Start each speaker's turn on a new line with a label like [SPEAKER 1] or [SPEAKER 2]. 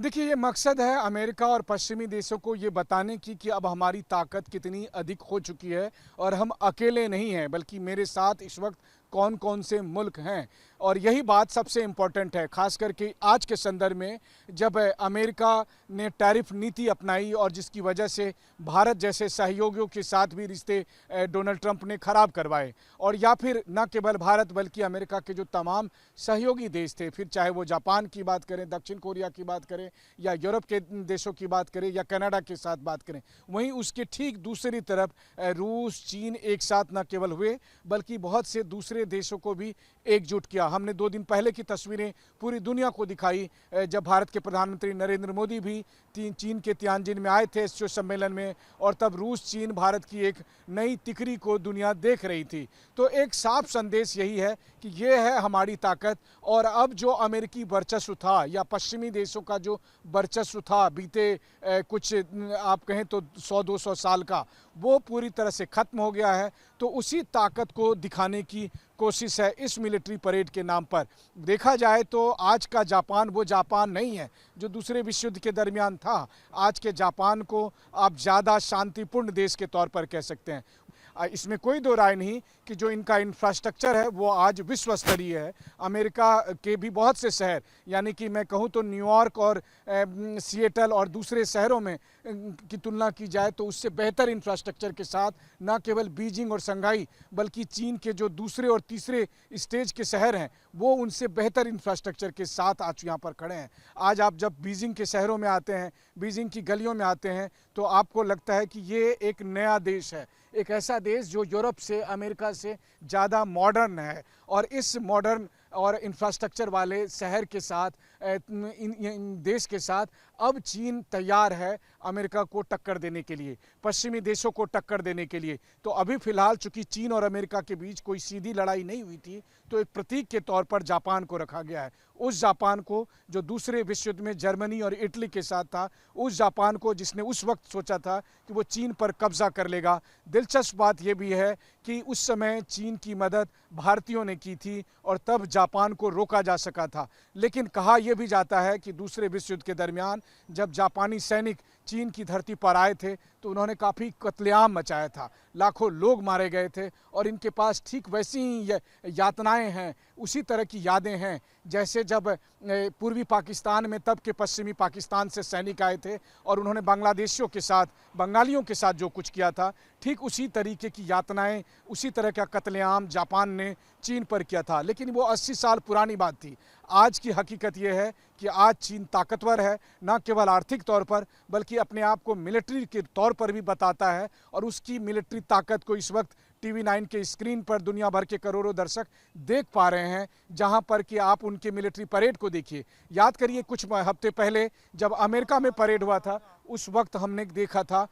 [SPEAKER 1] देखिए, ये मकसद है अमेरिका और पश्चिमी देशों को ये बताने की कि अब हमारी ताकत कितनी अधिक हो चुकी है और हम अकेले नहीं हैं, बल्कि मेरे साथ इस वक्त कौन-कौन से मुल्क हैं। और यही बात सबसे इम्पोर्टेंट है, ख़ास करके आज के संदर्भ में, जब अमेरिका ने टैरिफ नीति अपनाई और जिसकी वजह से भारत जैसे सहयोगियों के साथ भी रिश्ते डोनाल्ड ट्रंप ने ख़राब करवाए। और या फिर न केवल भारत बल्कि अमेरिका के जो तमाम सहयोगी देश थे, फिर चाहे वो जापान की बात करें, दक्षिण कोरिया की बात करें, या यूरोप के देशों की बात करें, या कनाडा के साथ बात करें, वहीं उसके ठीक दूसरी तरफ रूस, चीन एक साथ न केवल हुए बल्कि बहुत से दूसरे देशों को भी एकजुट किया। हमने 2 दिन पहले की तस्वीरें पूरी दुनिया को दिखाई, जब भारत के प्रधानमंत्री नरेंद्र मोदी भी चीन के तियानजिन में आए थे इस सम्मेलन में, और तब रूस, चीन, भारत की एक नई तिकड़ी को दुनिया देख रही थी। तो एक साफ संदेश यही है कि ये है हमारी ताकत। और अब जो अमेरिकी वर्चस्व था या पश्चिमी देशों का जो वर्चस्व था बीते कुछ आप कहें तो 100-200 साल का, वो पूरी तरह से खत्म हो गया है। तो उसी ताकत को दिखाने की कोशिश है इस मिलिट्री परेड के नाम पर। देखा जाए तो आज का जापान वो जापान नहीं है जो दूसरे विश्व युद्ध के दरमियान था। आज के जापान को आप ज़्यादा शांतिपूर्ण देश के तौर पर कह सकते हैं। इसमें कोई दो राय नहीं कि जो इनका इंफ्रास्ट्रक्चर है वो आज विश्व स्तरीय है। अमेरिका के भी बहुत से शहर, यानी कि मैं कहूँ तो न्यूयॉर्क और सिएटल और दूसरे शहरों में की तुलना की जाए तो उससे बेहतर इंफ्रास्ट्रक्चर के साथ न केवल बीजिंग और शंघाई बल्कि चीन के जो दूसरे और तीसरे स्टेज के शहर हैं वो उनसे बेहतर इंफ्रास्ट्रक्चर के साथ आज यहाँ पर खड़े हैं। आज आप जब बीजिंग के शहरों में आते हैं, बीजिंग की गलियों में आते हैं, तो आपको लगता है कि ये एक नया देश है, एक ऐसा देश जो यूरोप से, अमेरिका से ज़्यादा मॉडर्न है। और इस मॉडर्न और इंफ्रास्ट्रक्चर वाले शहर के साथ, इन देश के साथ अब चीन तैयार है अमेरिका को टक्कर देने के लिए, पश्चिमी देशों को टक्कर देने के लिए। तो अभी फ़िलहाल चूंकि चीन और अमेरिका के बीच कोई सीधी लड़ाई नहीं हुई थी, तो एक प्रतीक के तौर पर जापान को रखा गया है। उस जापान को जो दूसरे विश्व युद्ध में जर्मनी और इटली के साथ था, उस जापान को जिसने उस वक्त सोचा था कि वो चीन पर कब्जा कर लेगा। दिलचस्प बात यह भी है कि उस समय चीन की मदद भारतीयों ने की थी और तब जापान को रोका जा सका था। लेकिन कहा यह भी जाता है कि दूसरे विश्व युद्ध के दरमियान जब जापानी सैनिक चीन की धरती पर आए थे तो उन्होंने काफ़ी कत्लेआम मचाया था, लाखों लोग मारे गए थे। और इनके पास ठीक वैसी ही यातनाएं हैं, उसी तरह की यादें हैं जैसे जब पूर्वी पाकिस्तान में तब के पश्चिमी पाकिस्तान से सैनिक आए थे और उन्होंने बांग्लादेशियों के साथ, बंगालियों के साथ जो कुछ किया था, ठीक उसी तरीके की यातनाएं, उसी तरह का कत्लेआम जापान ने चीन पर किया था। लेकिन वो 80 साल पुरानी बात थी। आज की हकीकत ये है कि आज चीन ताकतवर है, न केवल आर्थिक तौर पर बल्कि अपने आप को मिलिट्री के तौर पर भी बताता है। और उसकी मिलिट्री ताकत को इस वक्त टीवी 9 के स्क्रीन पर दुनिया भर के करोड़ों दर्शक देख पा रहे हैं, जहां पर कि आप उनके मिलिट्री परेड को देखिए। याद करिए कुछ हफ्ते पहले जब अमेरिका में परेड हुआ था, उस वक्त हमने देखा था